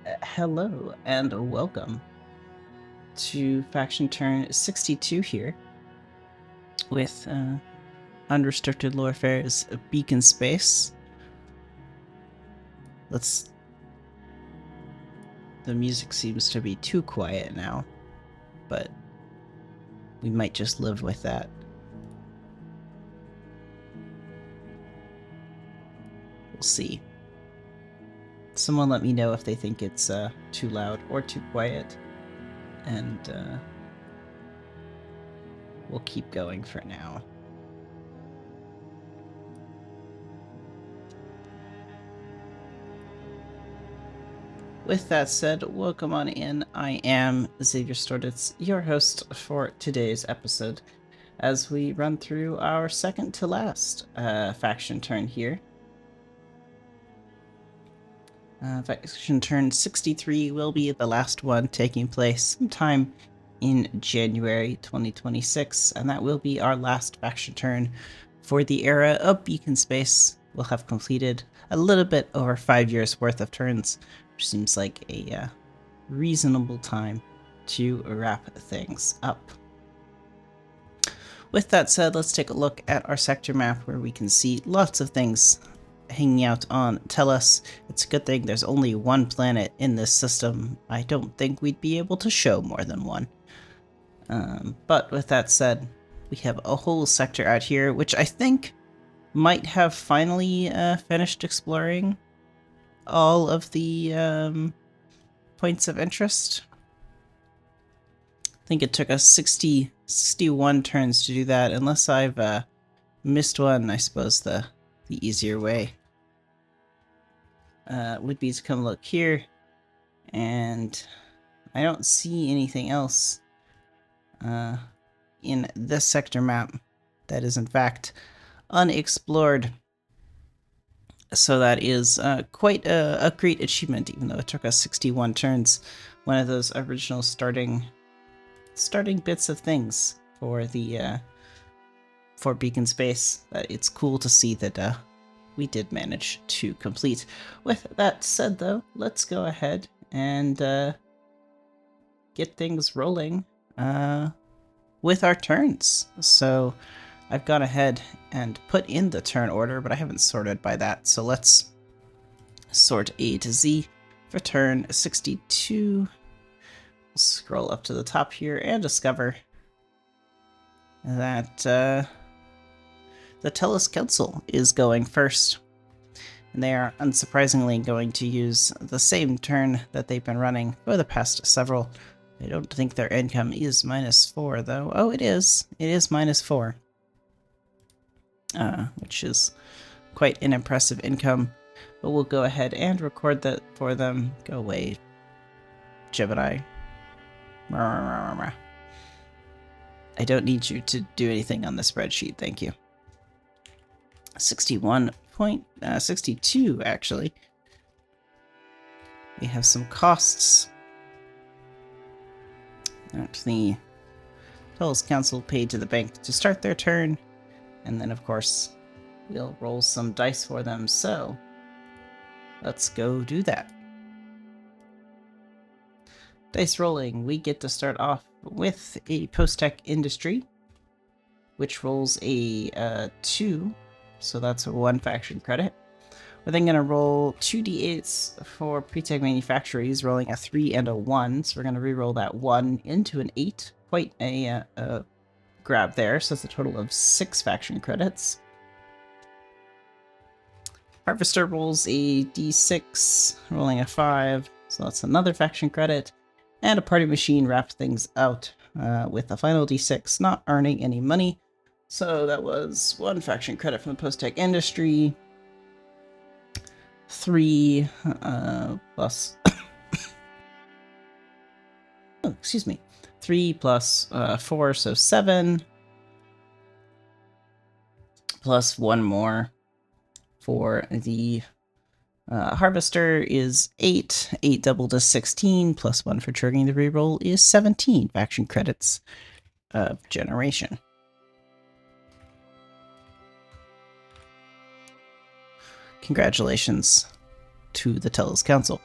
Hello and welcome to Faction Turn 62 here with Unrestricted Lore Affairs Beacon Space. The music seems to be too quiet now, but we might just live with that. We'll see. Someone let me know if they think it's too loud or too quiet, and we'll keep going for now. With that said, welcome on in. I am Xavier Storditz, your host for today's episode, as we run through our second to last faction turn here. Faction turn 63 will be the last one, taking place sometime in January 2026, and that will be our last faction turn for the era of Beacon Space. We'll have completed a little bit over 5 years worth of turns, which seems like a reasonable time to wrap things up. With that said, let's take a look at our sector map, where we can see lots of things hanging out on Tellus. It's a good thing there's only one planet in this system. I don't think we'd be able to show more than one. But with that said, we have a whole sector out here, which I think might have finally finished exploring all of the points of interest. I think it took us 61 turns to do that, unless I've missed one. I suppose the easier way would be to come look here, and I don't see anything else in this sector map that is in fact unexplored. So that is quite a great achievement, even though it took us 61 turns. One of those original starting bits of things for the for Beacon Space. It's cool to see that we did manage to complete. With that said, though, let's go ahead and get things rolling with our turns. So I've gone ahead and put in the turn order, but I haven't sorted by that. So let's sort A to Z for turn 62. We'll scroll up to the top here and discover that the Tellus Council is going first. And they are unsurprisingly going to use the same turn that they've been running for the past several. I don't think their income is -4, though. Oh, it is. It is -4. Which is quite an impressive income. But we'll go ahead and record that for them. Go away, Gemini. I don't need you to do anything on the spreadsheet, thank you. 61.62 actually. We have some costs that the Tellus Council paid to the bank to start their turn, and then of course we'll roll some dice for them, so let's go do that. Dice rolling, we get to start off with a Post-Tech Industry, which rolls a 2, so that's a 1 faction credit. We're then going to roll 2d8s for Pre-Tech Manufactories, rolling a 3 and a 1, so we're going to reroll that 1 into an 8. Quite a grab there, so it's a total of 6 faction credits. Harvester rolls a d6, rolling a 5, so that's another faction credit. And a Party Machine wrapped things out with a final d6, not earning any money. So that was 1 faction credit from the Post-Tech Industry. 3 plus... oh, excuse me. 3 plus 4, so 7. Plus 1 more for the Harvester is 8. 8 doubled to 16, plus 1 for triggering the reroll is 17 faction credits of generation. Congratulations to the Tellus Council.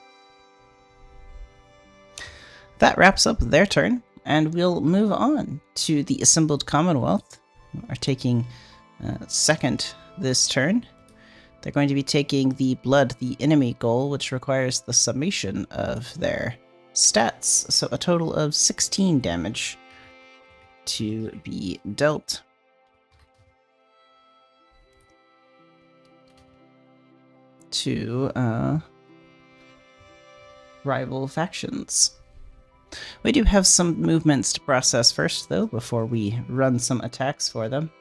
That wraps up their turn, and we'll move on to the Assembled Commonwealth, who are taking second this turn. They're going to be taking the Blood, the enemy goal, which requires the summation of their stats, so a total of 16 damage to be dealt. To rival factions. We do have some movements to process first, though, before we run some attacks for them.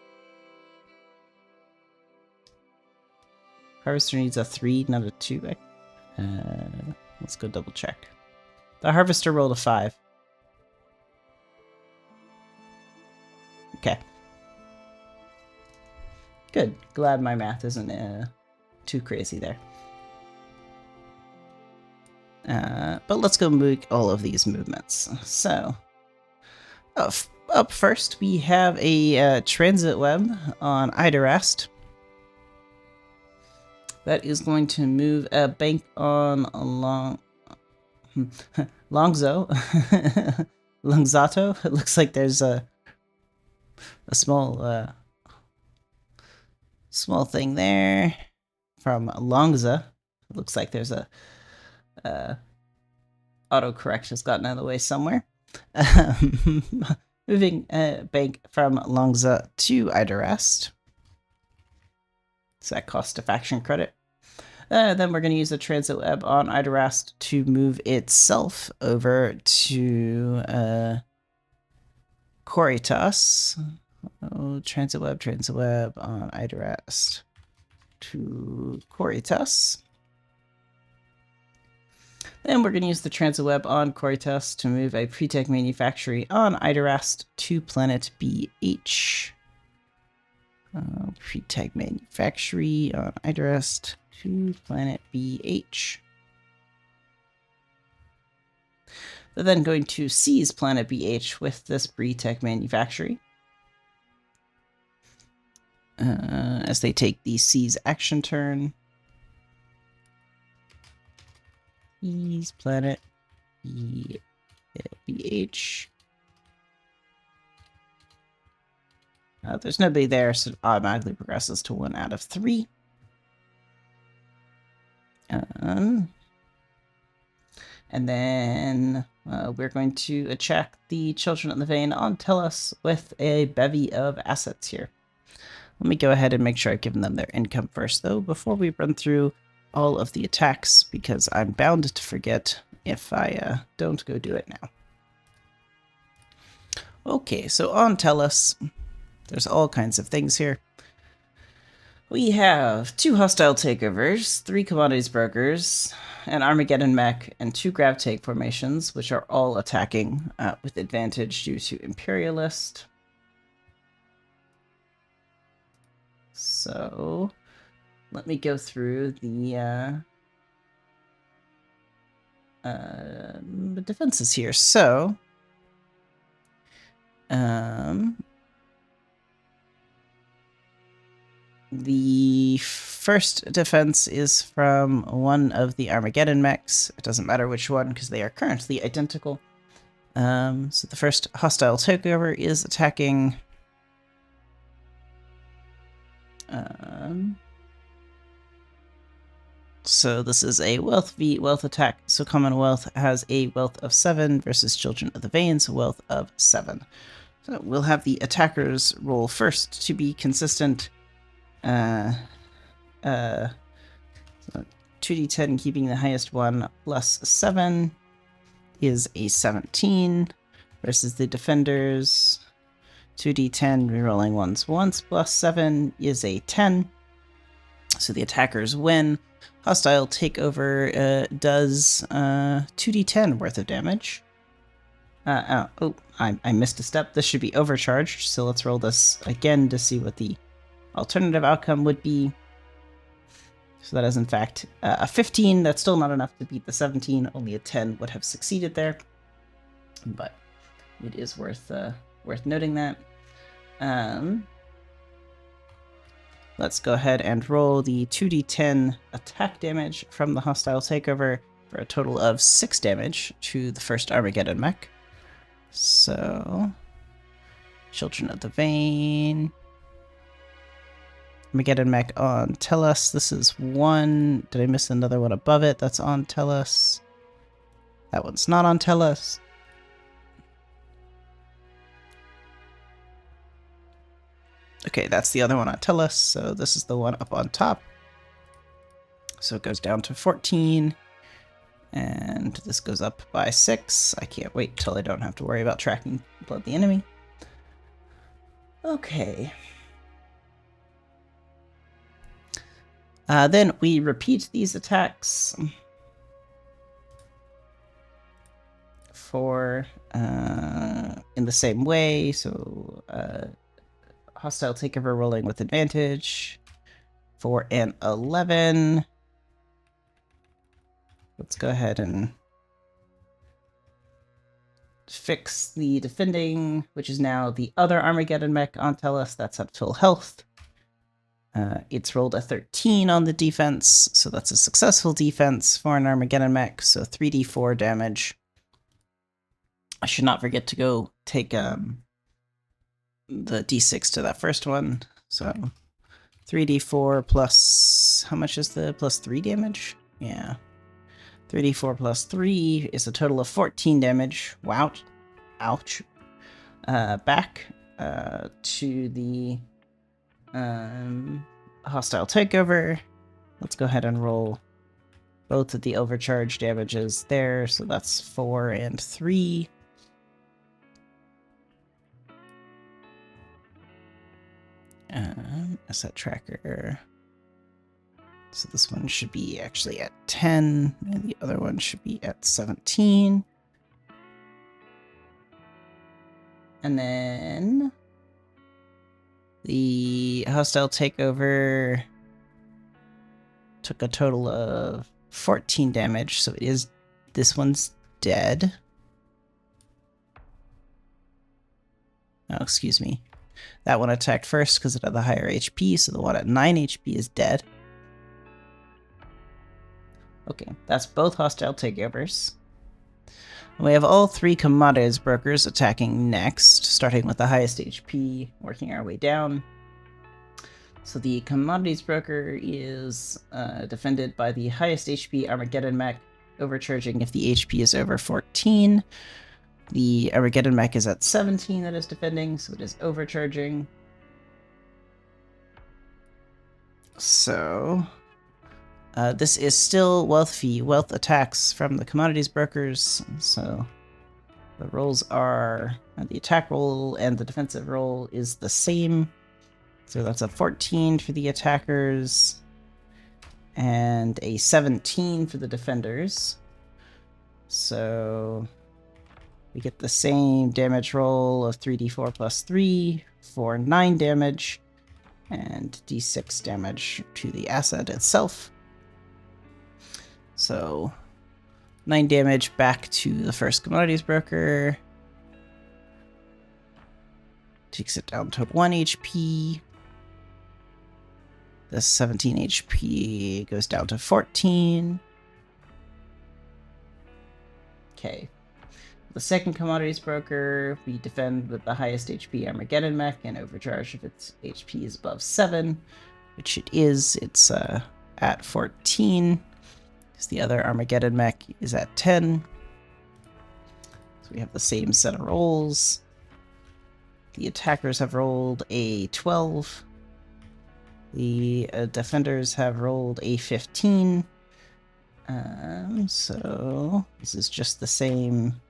Harvester needs a 3, not a 2. Let's go double check. The Harvester rolled a 5. Okay. Good. Glad my math isn't too crazy there. But let's go make all of these movements. So, up first, we have a transit web on Idarast. That is going to move a bank on Longzato. It looks like there's a small small thing there from Longza. It looks like there's a autocorrect has gotten out of the way somewhere. Moving a bank from Longza to Idarast. So that costs a faction credit. Then we're going to use the transit web on Idarast to move itself over to Coritas. Oh, transit web on Idarast to Coritas. Then we're going to use the transit web on Coritas to move a pre-tech manufactory on Idarast to planet BH. Pre-tech manufactory on Idarast to planet BH. They're then going to seize planet BH with this pre-tech manufactory. As they take the seize action turn. Seize planet BH. There's nobody there, so it automatically progresses to 1 out of 3. And then we're going to check the Children of the Vein on Tellus with a bevy of assets here. Let me go ahead and make sure I've given them their income first, though, before we run through all of the attacks, because I'm bound to forget if I don't go do it now. Okay, so on Tellus, there's all kinds of things here. We have 2 hostile takeovers, 3 commodities brokers, an Armageddon mech, and 2 grab take formations, which are all attacking with advantage due to Imperialist. So, let me go through the defenses here. So, the first defense is from one of the Armageddon mechs. It doesn't matter which one because they are currently identical. So the first hostile takeover is attacking so this is a wealth v wealth attack. So Commonwealth has a wealth of 7 versus Children of the Veins, wealth of 7. So we'll have the attackers roll first to be consistent. 2d10 keeping the highest one plus 7 is a 17 versus the defenders. 2d10 rerolling ones once plus 7 is a 10. So the attackers win. Hostile takeover does 2d10 worth of damage. I missed a step. This should be overcharged, so let's roll this again to see what the alternative outcome would be. So that is in fact a 15. That's still not enough to beat the 17. Only a 10 would have succeeded there, but it is worth noting that. Let's go ahead and roll the 2d10 attack damage from the hostile takeover. for a total of 6 damage to the first Armageddon mech. So, Children of the Vein. Armageddon mech on Tellus. This is 1. Did I miss another one above it? That's on Tellus. That one's not on Tellus. Okay, that's the other one on Tellus, so this is the one up on top. So it goes down to 14, and this goes up by 6. I can't wait till I don't have to worry about tracking Blood the Enemy. Okay. Then we repeat these attacks for in the same way. So hostile takeover rolling with advantage for an 11. Let's go ahead and fix the defending, which is now the other Armageddon mech on Tellus. That's at full health. It's rolled a 13 on the defense, so that's a successful defense for an Armageddon mech, so 3d4 damage. I should not forget to go take the d6 to that first one, so 3d4 plus, how much is the plus 3 damage? Yeah. 3d4 plus 3 is a total of 14 damage. Wow. Ouch. Back to the hostile takeover. Let's go ahead and roll both of the overcharge damages there. So that's 4 and 3. Asset tracker. So this one should be actually at 10, and the other one should be at 17. And then the hostile takeover took a total of 14 damage, so this one's dead. Oh, excuse me. That one attacked first because it had the higher HP, so the one at 9 HP is dead. Okay, that's both hostile takeovers. We have all 3 commodities brokers attacking next, starting with the highest HP, working our way down. So the commodities broker is defended by the highest HP Armageddon mech, overcharging if the HP is over 14. The Armageddon mech is at 17 that is defending, so it is overcharging. So this is still wealth attacks from the commodities brokers. So the rolls are, the attack roll and the defensive roll is the same. So that's a 14 for the attackers and a 17 for the defenders. So we get the same damage roll of 3d4 plus 3 for 9 damage and d6 damage to the asset itself. So 9 damage back to the first commodities broker. Takes it down to 1 HP. The 17 HP goes down to 14. Okay. The second commodities broker, we defend with the highest HP Armageddon mech and overcharge if its HP is above 7, which it is. It's at 14. Because the other Armageddon mech is at 10. So we have the same set of rolls. The attackers have rolled a 12. The defenders have rolled a 15. So this is just the same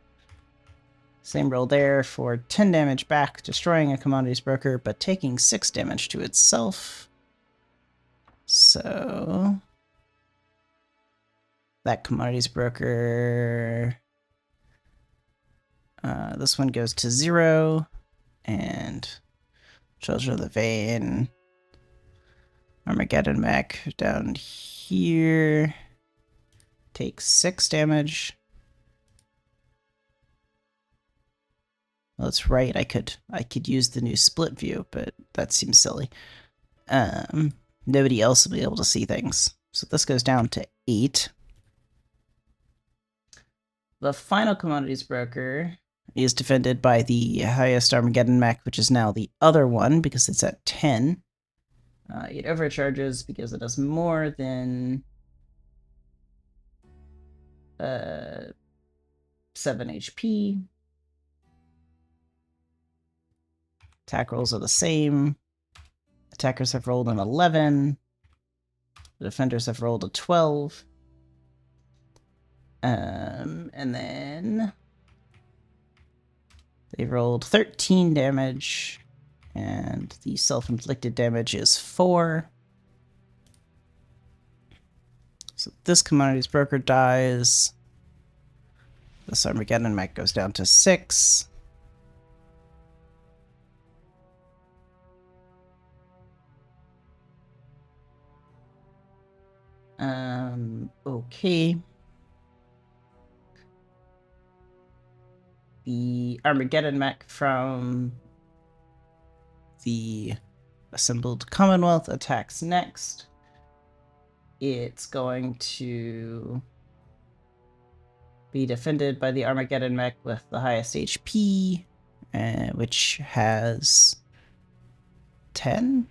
roll there for 10 damage back, destroying a commodities broker, but taking 6 damage to itself. So that commodities broker, this one goes to 0, and Children of the Vein, Armageddon mech down here takes 6 damage. Well, that's right, I could use the new split view, but that seems silly. Nobody else will be able to see things. So this goes down to 8. The final commodities broker is defended by the highest Armageddon mech, which is now the other one because it's at 10. It overcharges because it does more than 7 HP. Attack rolls are the same. Attackers have rolled an 11. The defenders have rolled a 12. And then they rolled 13 damage, and the self-inflicted damage is 4. So this commodities broker dies. This Armageddon mech goes down to 6. Okay. The Armageddon mech from the assembled Commonwealth attacks next. It's going to be defended by the Armageddon mech with the highest HP, which has 10.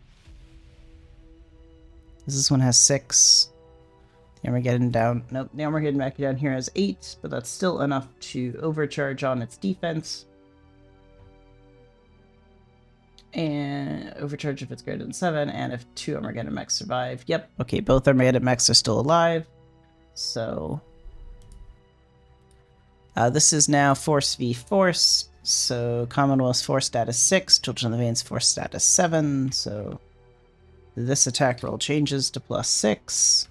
This one has 6. The Armageddon down. Nope, the Armageddon mech down here has 8, but that's still enough to overcharge on its defense. And overcharge if it's greater than 7, and if 2 Armageddon mechs survive. Yep, okay, both Armageddon mechs are still alive. So this is now Force v Force. So Commonwealth's Force status 6, Children of the Veins Force status 7. So this attack roll changes to +6.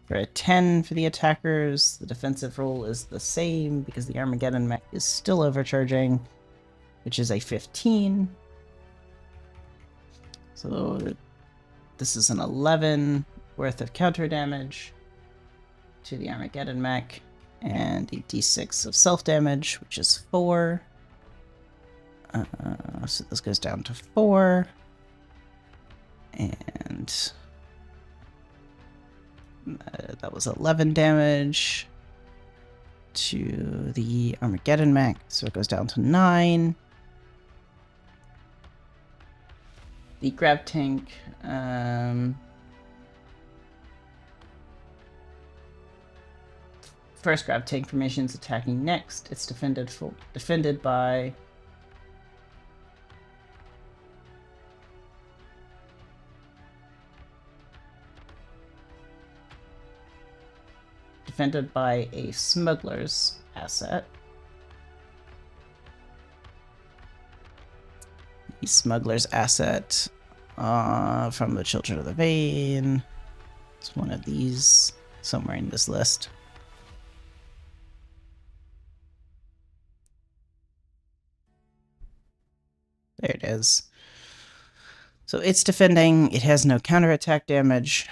For a 10 for the attackers, the defensive roll is the same because the Armageddon mech is still overcharging, which is a 15. So this is an 11 worth of counter damage to the Armageddon mech, and a d6 of self-damage, which is 4. So this goes down to 4. And that was 11 damage to the Armageddon mech, so it goes down to 9. The Grav Tank, first Grav Tank formation is attacking next. It's defended by a smuggler's asset. The smuggler's asset from the Children of the Vein. It's one of these somewhere in this list. There it is. So it's defending. It has no counterattack damage,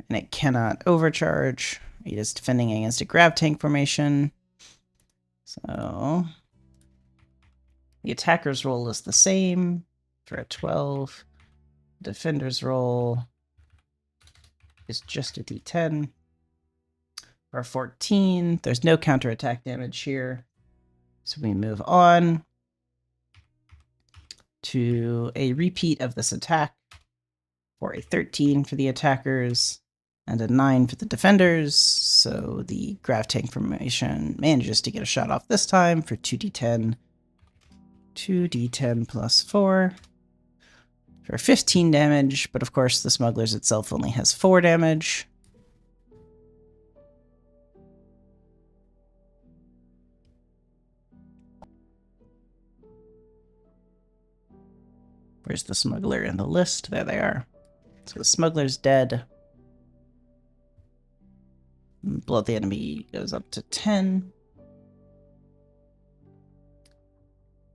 and it cannot overcharge. It is defending against a Grav Tank formation. So the attacker's roll is the same for a 12. Defender's roll is just a d10. For a 14, there's no counterattack damage here. So we move on to a repeat of this attack for a 13 for the attackers and a 9 for the defenders. So the Grav Tank formation manages to get a shot off this time for 2d10. 2d10 plus 4 for 15 damage, but of course the smugglers itself only has 4 damage. Where's the smuggler in the list? There they are. So the smuggler's dead. Blood the enemy goes up to 10.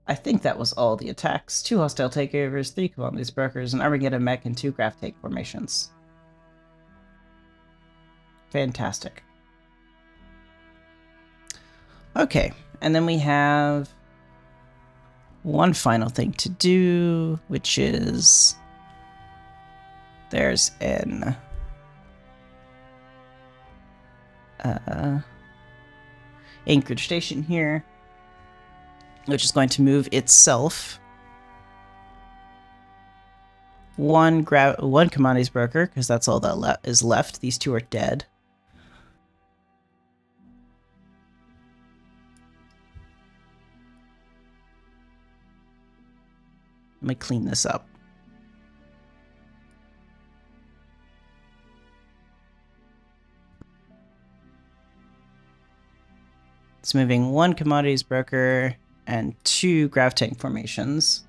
I think that was all the attacks. 2 hostile takeovers, 3 commodities brokers, an Armageddon mech, and 2 Grav Tank formations. Fantastic. Okay, and then we have one final thing to do, which is there's an Anchorage Station here, which is going to move itself one commodities broker, because that's all that is left. These two are dead. Let me clean this up. It's moving one commodities broker and two grav tank formations.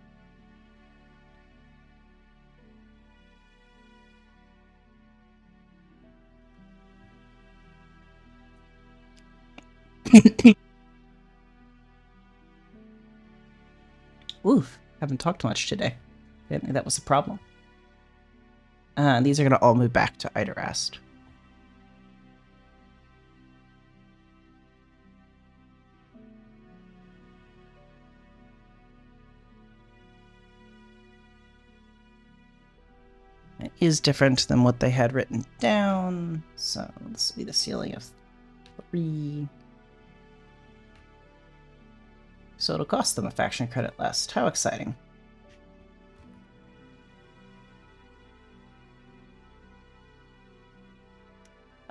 Oof, haven't talked much today. Didn't think that was a problem. These are going to all move back to Idarast. It is different than what they had written down, so this will be the ceiling of 3. So it'll cost them a faction credit less. How exciting.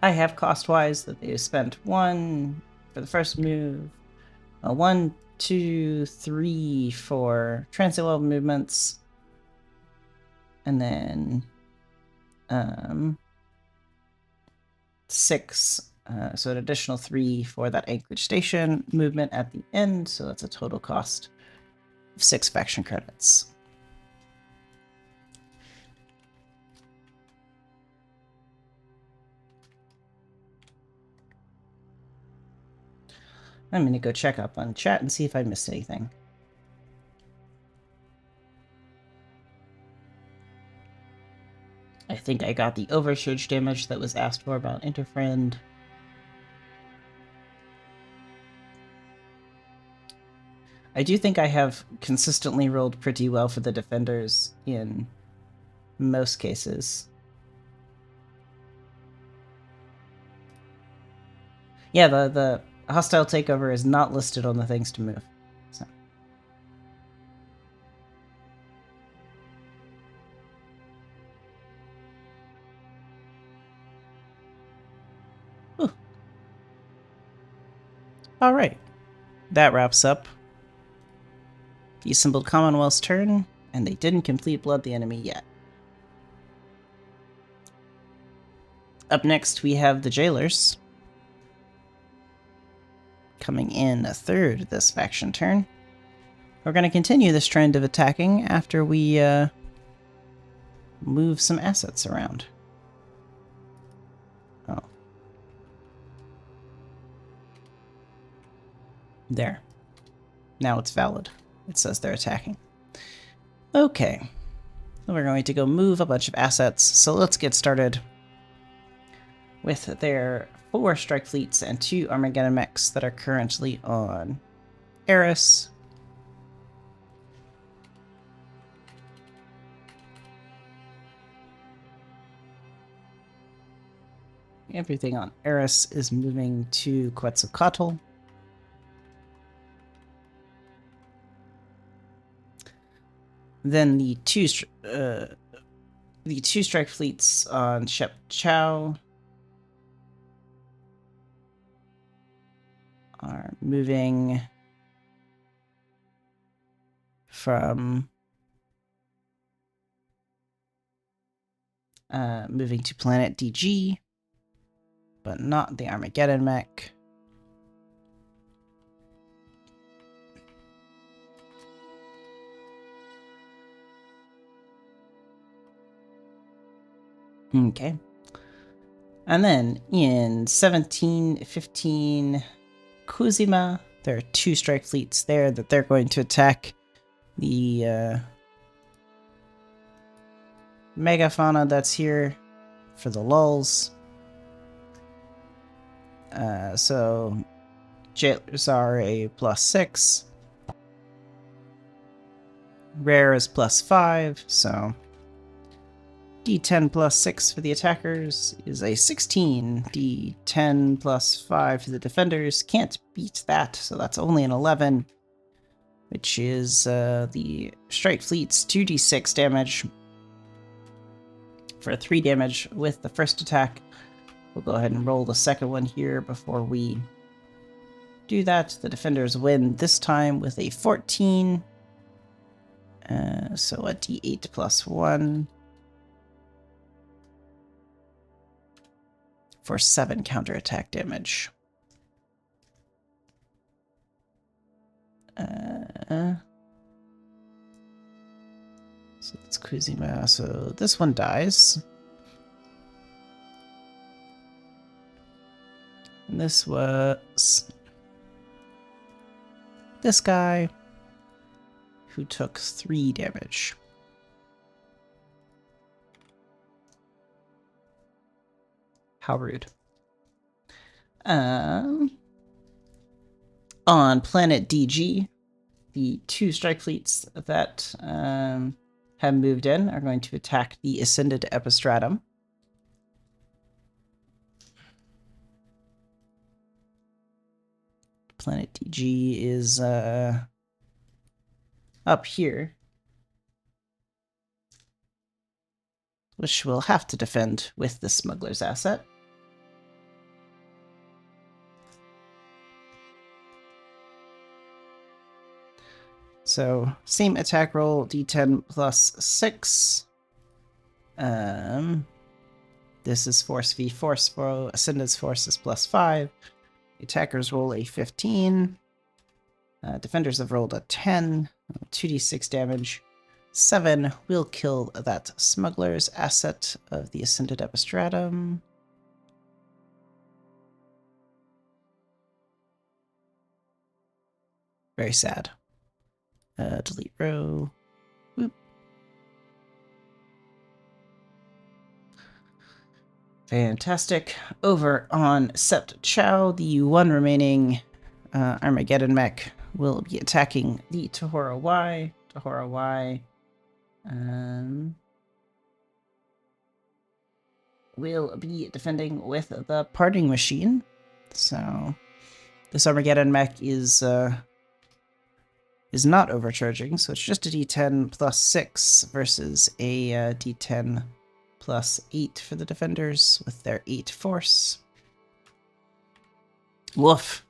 I have cost-wise that they spent 1 for the first move, 1, 2, 3 for transit level movements, and then 6, so an additional 3 for that Anchorage Station movement at the end, so that's a total cost of 6 faction credits. I'm going to go check up on chat and see if I missed anything. I think I got the overcharge damage that was asked for about Interfriend. I do think I have consistently rolled pretty well for the defenders in most cases. Yeah, the hostile takeover is not listed on the things to move. So. All right, that wraps up the assembled Commonwealth's turn, and they didn't complete Blood the Enemy yet. Up next, we have the Jailers, coming in a third this faction turn. We're going to continue this trend of attacking after we move some assets around. Oh. There. Now it's valid. It says they're attacking. Okay. So we're going to go move a bunch of assets. So let's get started with their 4 strike fleets and 2 Armageddon mechs that are currently on Eris. Everything on Eris is moving to Quetzalcoatl. Then the two strike fleets on Shep Chow are moving from moving to planet DG, but not the Armageddon mech. Okay. And then in 1715 Kuzima, there are 2 strike fleets there that they're going to attack the megafauna that's here for the lulls. So Jailers are a +6. Rare is +5, so D10 plus 6 for the attackers is a 16. D10 plus 5 for the defenders. Can't beat that, so that's only an 11. Which is the Strike Fleet's 2d6 damage for 3 damage with the first attack. We'll go ahead and roll the second one here before we do that. The defenders win this time with a 14. So a d8 plus 1 for 7 counterattack damage. So it's Kuzima. So this one dies. And this was this guy who took 3 damage. How rude. On planet DG, the 2 strike fleets that have moved in are going to attack the Ascended Epistratum. Planet DG is up here, which we'll have to defend with the Smuggler's Asset. So, same attack roll, d10 plus 6. This is Force v Force, for Ascendant's Force is plus 5. The attackers roll a 15. Defenders have rolled a 10. 2d6 damage. 7 will kill that Smuggler's Asset of the Ascended Epistratum. Very sad. Delete row. Whoop. Fantastic. Over on Sept Chow, the 1 remaining Armageddon mech will be attacking the Tahora Y. Tahora Y will be defending with the Parting Machine. So this Armageddon mech is not overcharging, so it's just a d10 plus 6 versus a d10 plus 8 for the defenders with their 8 force. Woof.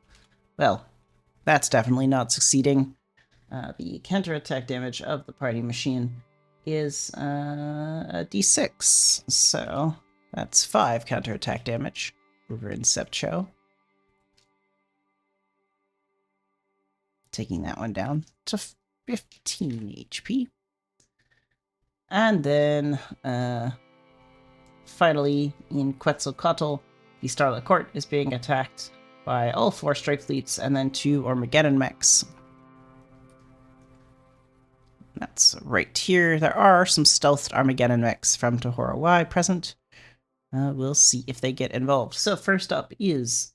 Well, that's definitely not succeeding. The counterattack damage of the Party Machine is a d6, so that's 5 counterattack damage over in Sept Chow. Taking that one down to 15 HP. And then, finally, in Quetzalcoatl, the Starlit Court is being attacked by all 4 strike fleets and then 2 Armageddon mechs. That's right here. There are some stealthed Armageddon mechs from Tahora Y present. We'll see if they get involved. So first up is...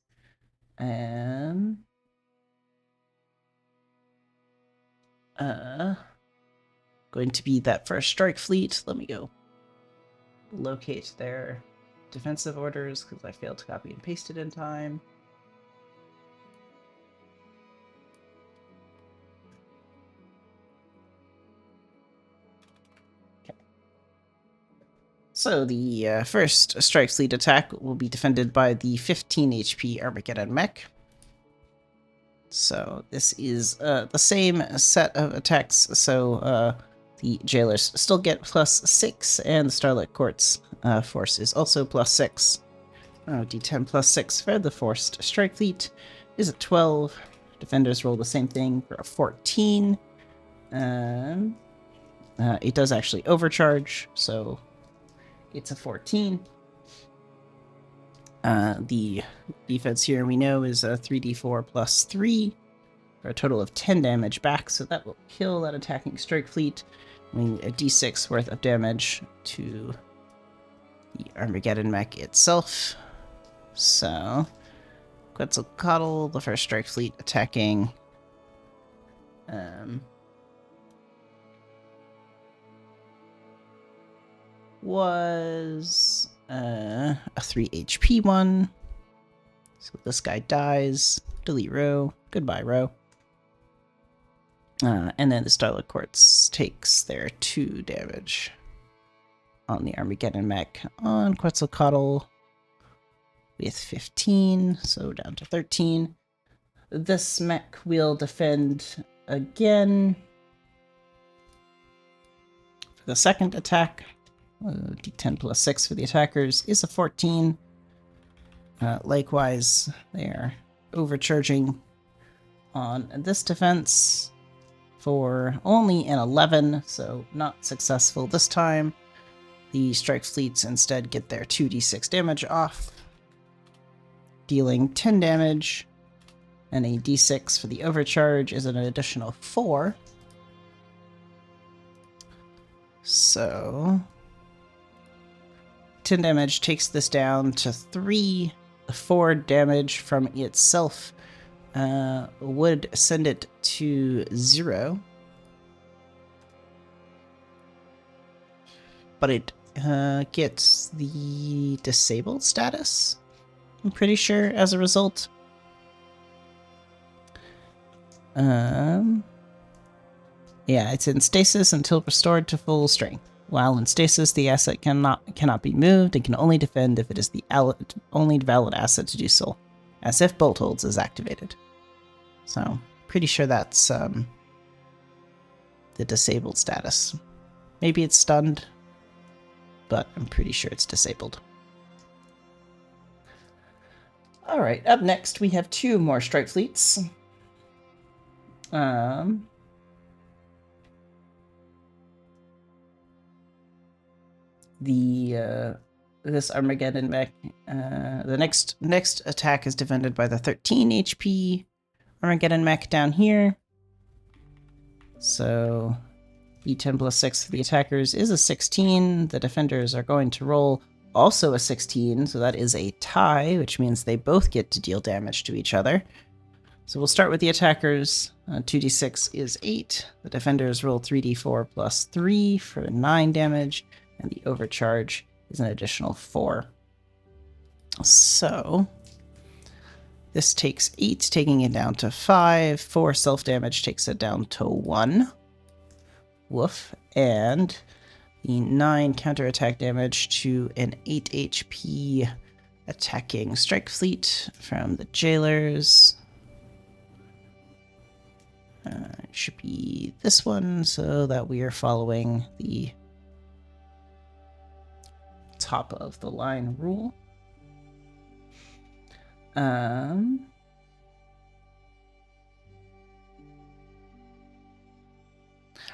going to be that first strike fleet. Let me go locate their defensive orders because I failed to copy and paste it in time. Okay. So the first strike fleet attack will be defended by the 15 HP Armageddon mech. So this is the same set of attacks, so the jailers still get plus 6, and the Starlit Court's force is also plus 6. D10 plus 6 for the Forced Strike Fleet is a 12. Defenders roll the same thing for a 14. It does actually overcharge, so it's a 14. The defense here we know is a 3d4 plus 3 for a total of 10 damage back, so that will kill that attacking strike fleet, doing a d6 worth of damage to the Armageddon mech itself. So, Quetzalcoatl, the first strike fleet, attacking was a 3 HP one. So this guy dies. Delete row. Goodbye, row. And then the Starlit Quartz takes their 2 damage on the Armageddon mech on Quetzalcoatl with 15, so down to 13. This mech will defend again for the second attack. D10 plus 6 for the attackers is a 14. Likewise, they are overcharging on this defense for only an 11, so not successful this time. The strike fleets instead get their 2d6 damage off, dealing 10 damage, and a d6 for the overcharge is an additional 4. So 10 damage takes this down to 3. 4 damage from itself would send it to 0. But it gets the disabled status, I'm pretty sure, as a result. Yeah, it's in stasis until restored to full strength. While in stasis, the asset cannot be moved and can only defend if it is the only valid asset to do so, as if Bolt Holds is activated. So, pretty sure that's the disabled status. Maybe it's stunned, but I'm pretty sure it's disabled. Alright, up next we have 2 more strike fleets. This Armageddon mech, the next attack is defended by the 13 HP Armageddon mech down here. So E10 plus 6 for the attackers is a 16. The defenders are going to roll also a 16, so that is a tie, which means they both get to deal damage to each other. So we'll start with the attackers. 2d6 is 8. The defenders roll 3d4 plus 3 for 9 damage, and the overcharge is an additional 4. So this takes 8, taking it down to 5. 4 self-damage takes it down to 1. Woof. And the 9 counterattack damage to an 8 HP attacking strike fleet from the jailers. It should be this one, so that we are following the top of the line rule.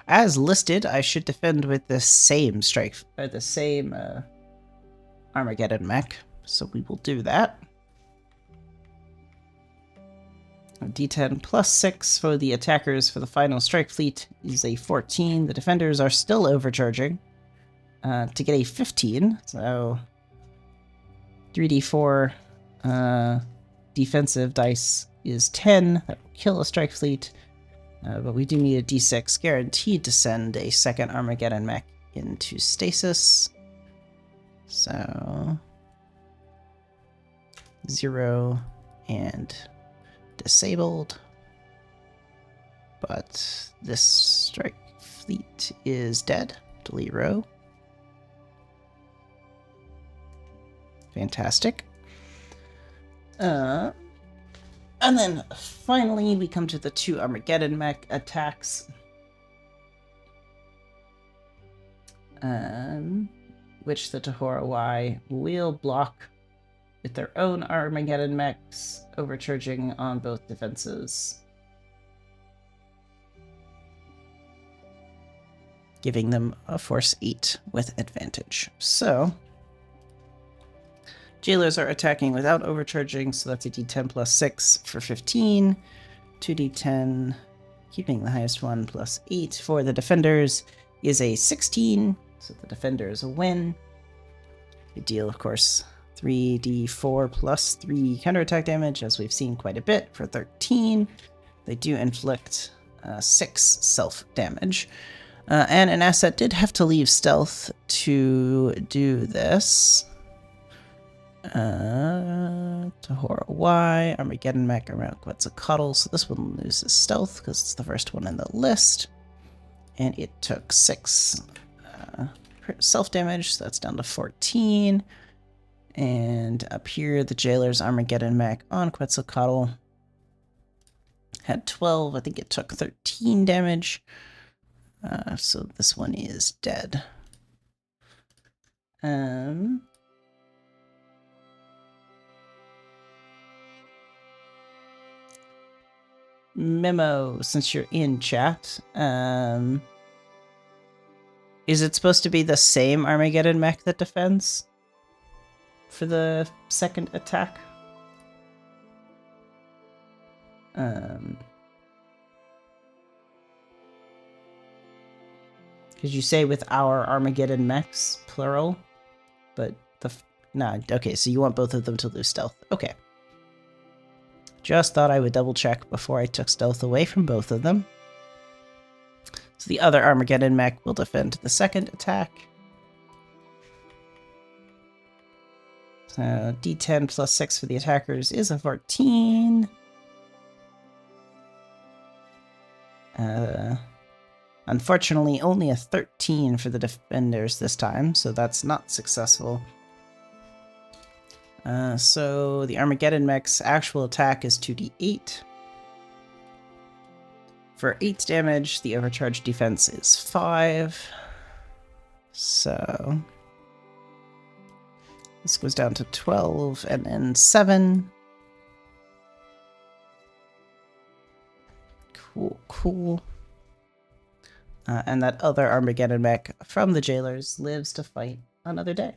As listed, I should defend with the same Armageddon mech, so we will do that. D10 plus 6 for the attackers for the final strike fleet is a 14. The defenders are still overcharging to get a 15, so 3d4 defensive dice is 10. That will kill a strike fleet, but we do need a d6 guaranteed to send a second Armageddon mech into stasis. So 0 and disabled, but this strike fleet is dead. Delete row. Fantastic. And then finally we come to the 2 Armageddon mech attacks, which the Tahora Y will block with their own Armageddon mechs, overcharging on both defenses, giving them a force 8 with advantage. So jailers are attacking without overcharging, so that's a d10 plus 6 for 15, 2d10, keeping the highest one, plus 8 for the defenders is a 16, so the defenders win. You deal, of course, 3d4 plus 3 counterattack damage, as we've seen quite a bit, for 13. They do inflict 6 self-damage. And an asset did have to leave stealth to do this. Tahora Y, Armageddon Mech around Quetzalcoatl. So this one loses stealth because it's the first one in the list. And it took 6 self-damage, so that's down to 14. And up here, the Jailer's Armageddon Mech on Quetzalcoatl had 12. I think it took 13 damage. So this one is dead. Memo, since you're in chat, is it supposed to be the same Armageddon Mech that defends for the second attack? Because you say with our Armageddon mechs, plural, but nah, okay, so you want both of them to lose stealth. Okay. Just thought I would double check before I took stealth away from both of them. So the other Armageddon mech will defend the second attack. So D10 plus 6 for the attackers is a 14. Unfortunately, only a 13 for the defenders this time, so that's not successful. So the Armageddon mech's actual attack is 2d8. For 8 damage, the overcharge defense is 5. So this goes down to 12 and then 7. Cool. And that other Armageddon mech from the Jailers lives to fight another day.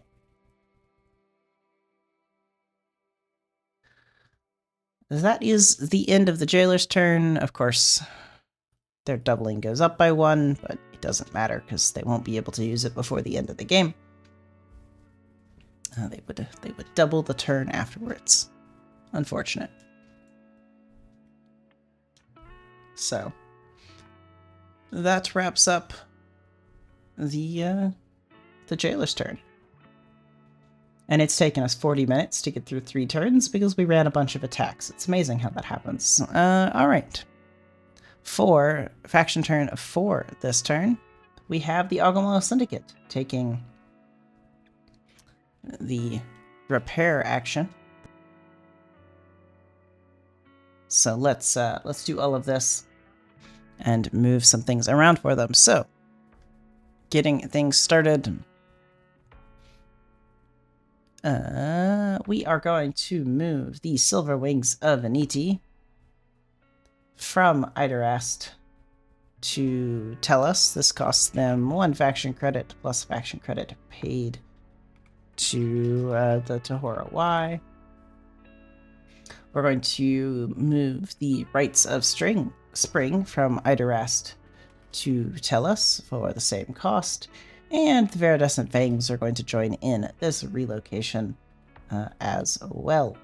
That is the end of the Jailer's turn. Of course, their doubling goes up by 1, but it doesn't matter because they won't be able to use it before the end of the game. They would double the turn afterwards. Unfortunate. So that wraps up the Jailer's turn. And it's taken us 40 minutes to get through 3 turns because we ran a bunch of attacks. It's amazing how that happens. All right. For faction turn 4 this turn, we have the Agumalo Syndicate taking the repair action. So let's do all of this and move some things around for them. So, getting things started. We are going to move the Silver Wings of Aniti from Idarast to Tellus. This costs them 1 faction credit plus faction credit paid to the Tahora Y. We're going to move the Rites of Spring from Idarast to Tellus for the same cost. And the Viridescent Fangs are going to join in this relocation as well.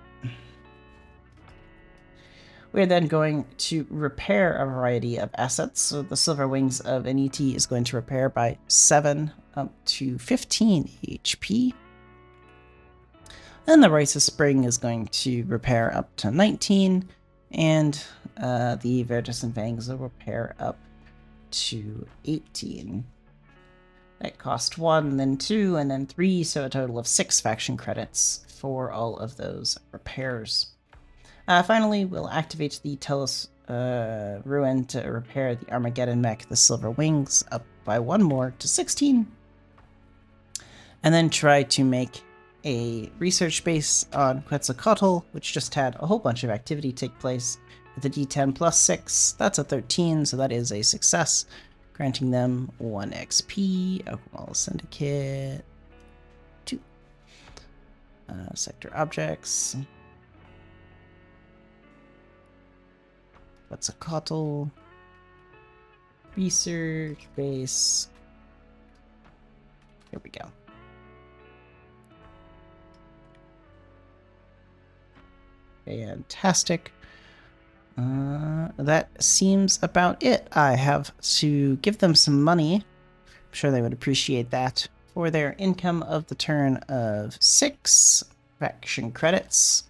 We're then going to repair a variety of assets. So the Silver Wings of Aniti is going to repair by 7 up to 15 HP. And the Rites of Spring is going to repair up to 19. And the Viridescent Fangs will repair up to 18. That cost 1, then 2, and then 3, so a total of 6 faction credits for all of those repairs. Finally, we'll activate the Tellus Ruin to repair the Armageddon mech, the Silver Wings, up by 1 more to 16. And then try to make a research base on Quetzalcoatl, which just had a whole bunch of activity take place. With a D10 plus 6, that's a 13, so that is a success. Granting them 1 XP, Agumalo Syndicate, 2 sector objects, Quetzalcoatl, research base, here we go. Fantastic. That seems about it. I have to give them some money sure they would appreciate that. For their income of the turn of 6 faction credits.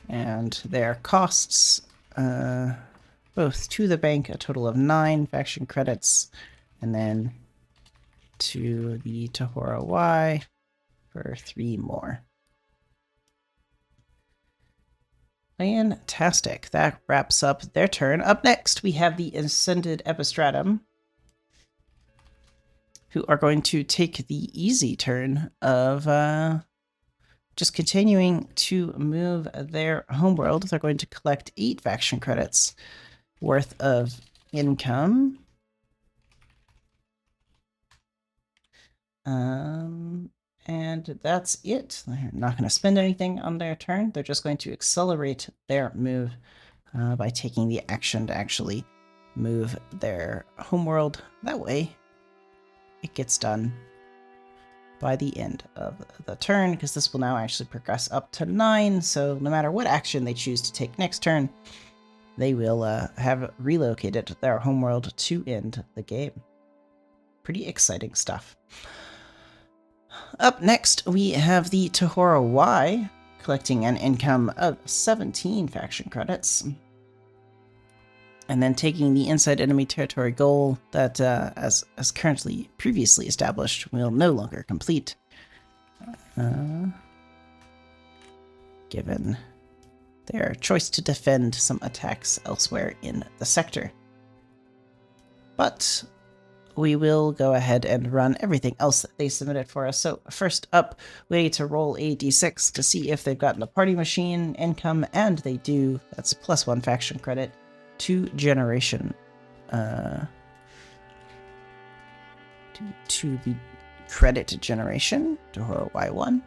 And their costs, both to the bank, a total of 9 faction credits, and then to the Tahora Y for 3 more. Fantastic. That wraps up their turn. Up next, we have the Ascended Epistratum, who are going to take the easy turn of just continuing to move their homeworld. They're going to collect 8 faction credits worth of income. And that's it. They're not going to spend anything on their turn. They're just going to accelerate their move by taking the action to actually move their homeworld. That way, it gets done by the end of the turn, because this will now actually progress up to 9, so no matter what action they choose to take next turn, they will have relocated their homeworld to end the game. Pretty exciting stuff. Up next, we have the Tahora Y, collecting an income of 17 faction credits, and then taking the inside enemy territory goal that, as currently previously established, will no longer complete, given their choice to defend some attacks elsewhere in the sector. But we will go ahead and run everything else that they submitted for us. So first up, we need to roll a d6 to see if they've gotten a party machine income, and they do. That's +1 faction credit to generation. To the credit generation, Tahora Y1.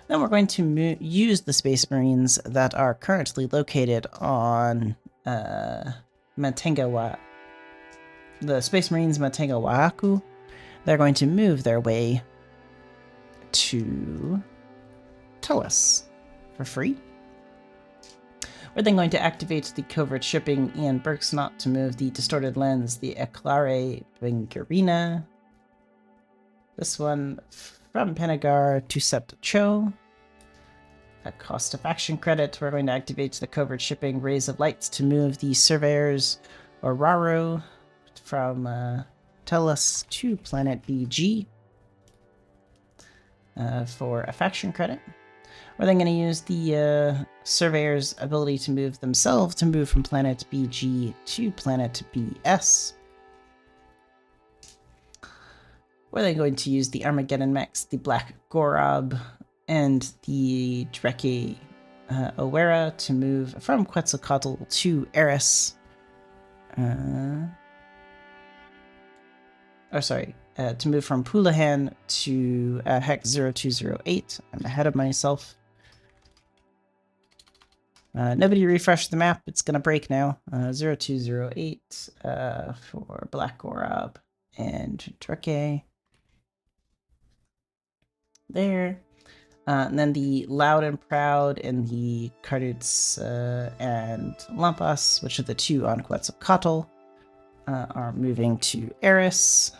Then we're going to use the Space Marines that are currently located on Matengawa. The Space Marines Matengawaku. They're going to move their way to Tellus for free. We're then going to activate the covert shipping Ian Berksnot to move the distorted lens, the Eclare Bengarina. This one from Penagar to Sept Cho. At cost of action credit, we're going to activate the covert shipping Rays of Lights to move the Surveyors Oraro from Tellus to planet BG for a faction credit. We're then going to use the Surveyor's ability to move themselves to move from planet BG to planet BS. We're then going to use the Armageddon mechs, the Black Gorob, and the Dreke Owera to move from Quetzalcoatl to Eris. To move from Pulahan to Hex 0208. I'm ahead of myself. Nobody refresh the map. It's going to break now. 0208 for Black Gorob and Dreke. There. And then the Loud and Proud and the Carduts and Lampas, which are the 2 on Quetzalcoatl, are moving to Eris.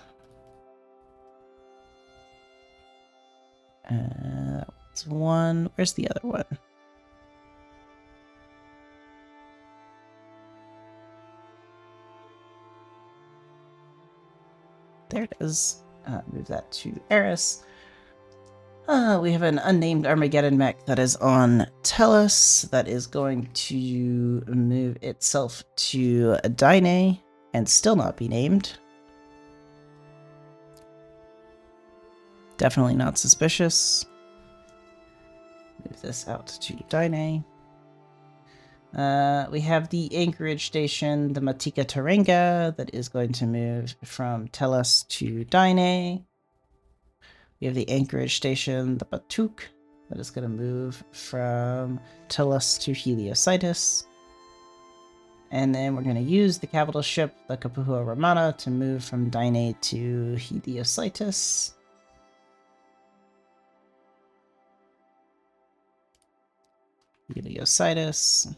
That's one. Where's the other one? There it is. Move that to Eris. We have an unnamed Armageddon mech that is on Tellus that is going to move itself to Dyne and still not be named. Definitely not suspicious. Move this out to Dyne. We have the Anchorage station, the Matika Tarenga, that is going to move from Tellus to Dyne. We have the Anchorage station, the Batuk, that is going to move from Tellus to Heliocytus. And then we're going to use the capital ship, the Kapuho Ramana, to move from Dyne to Heliocytus. Heliocytus.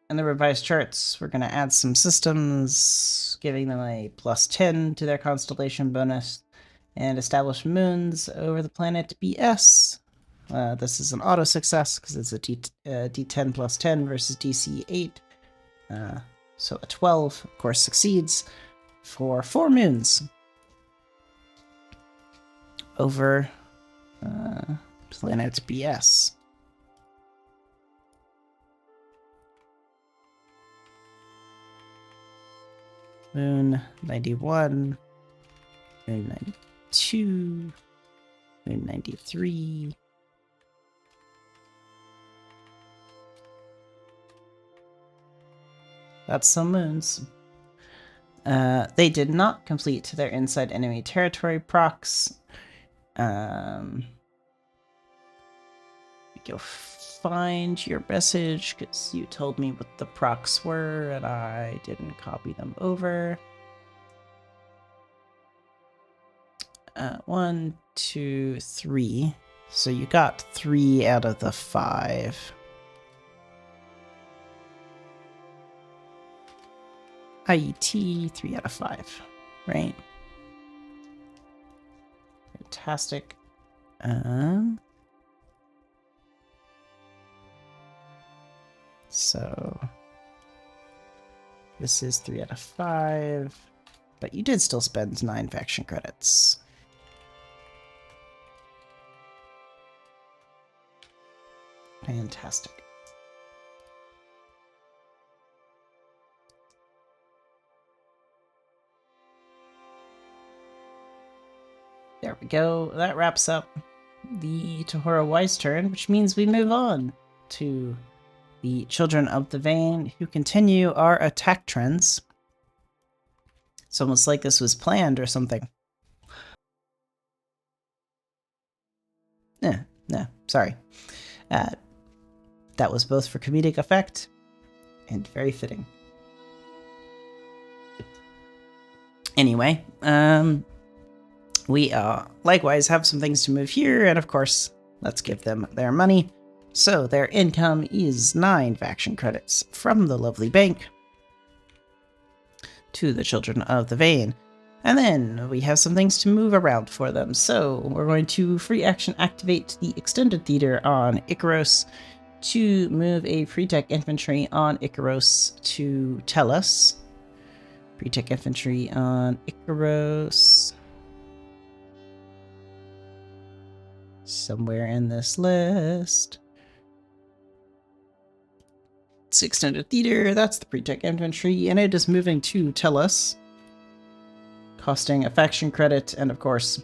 in the revised charts, we're going to add some systems, giving them a +10 to their constellation bonus, and establish moons over the planet BS. This is an auto success because it's a D10 plus 10 versus DC 8. So a 12, of course, succeeds for 4 moons over planet BS. Moon 91, Moon 92, Moon 93. That's some moons. They did not complete their inside enemy territory procs. Go find your message because you told me what the procs were and I didn't copy them over. 1, 2, 3. So you got 3 out of the 5. IET, 3 out of 5, right? Fantastic. So this is 3 out of 5, but you did still spend 9 faction credits. Fantastic. There we go. That wraps up the Tahora Wise turn, which means we move on to the Children of the Vein, who continue our attack trends. It's almost like this was planned or something. No, sorry. That was both for comedic effect and very fitting. Anyway, we likewise have some things to move here, and of course, let's give them their money. So their income is 9 faction credits from the Lovely Bank to the Children of the Vein. And then we have some things to move around for them. So we're going to free action activate the Extended Theater on Icaros to move a Pre-Tech Infantry on Icaros to Tellus. Pre-Tech Infantry on Icaros. Somewhere in this list. It's Extended Theater, that's the Pre-Tech Infantry, and it is moving to Tellus, costing a faction credit, and of course,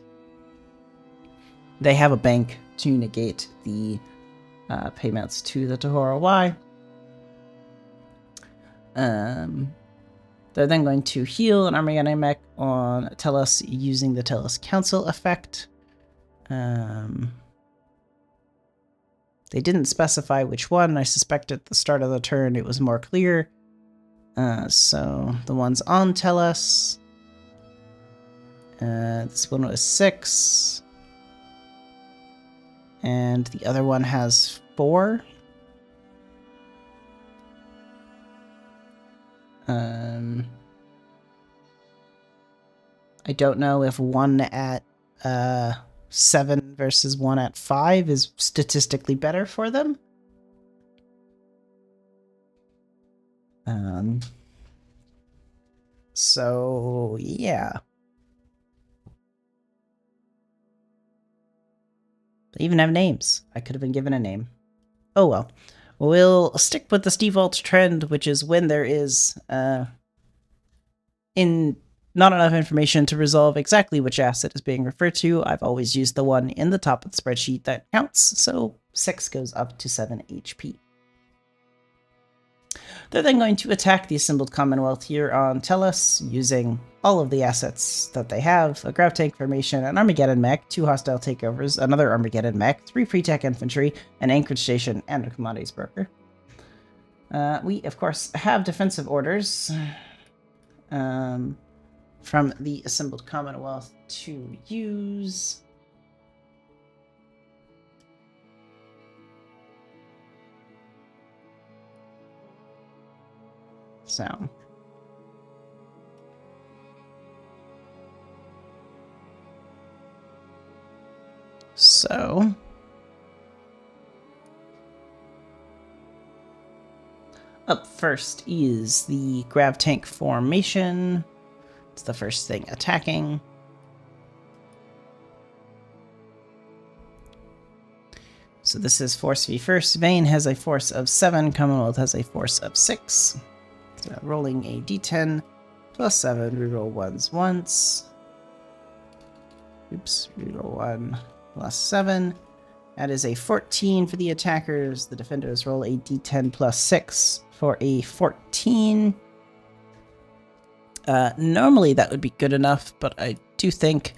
they have a bank to negate the payments to the Tahora Y. They're then going to heal an Armageddon mech on Tellus using the Tellus Council effect. They didn't specify which one. I suspect at the start of the turn it was more clear. So the ones on Tellus. This one was 6. And the other one has 4. I don't know if one at 7 versus 1 at 5 is statistically better for them. So yeah. They even have names. I could have been given a name. Oh well. We'll stick with the default trend, which is when there is not enough information to resolve exactly which asset is being referred to. I've always used the one in the top of the spreadsheet that counts, so 6 goes up to 7 HP. They're then going to attack the Assembled Commonwealth here on Tellus, using all of the assets that they have: a Grav Tank formation, an Armageddon mech, 2 hostile takeovers, another Armageddon mech, 3 Pre-Tech infantry, an anchorage station, and a commodities broker. We, of course, have defensive orders from the Assembled Commonwealth to use. So up first is the Grav Tank formation. It's the first thing attacking. So this is Force v First. Vane has a force of 7. Commonwealth has a force of 6. So rolling a d10 plus 7. Reroll ones once. Oops, reroll 1 plus 7. That is a 14 for the attackers. The defenders roll a d10 plus 6 for a 14. Normally that would be good enough, but I do think,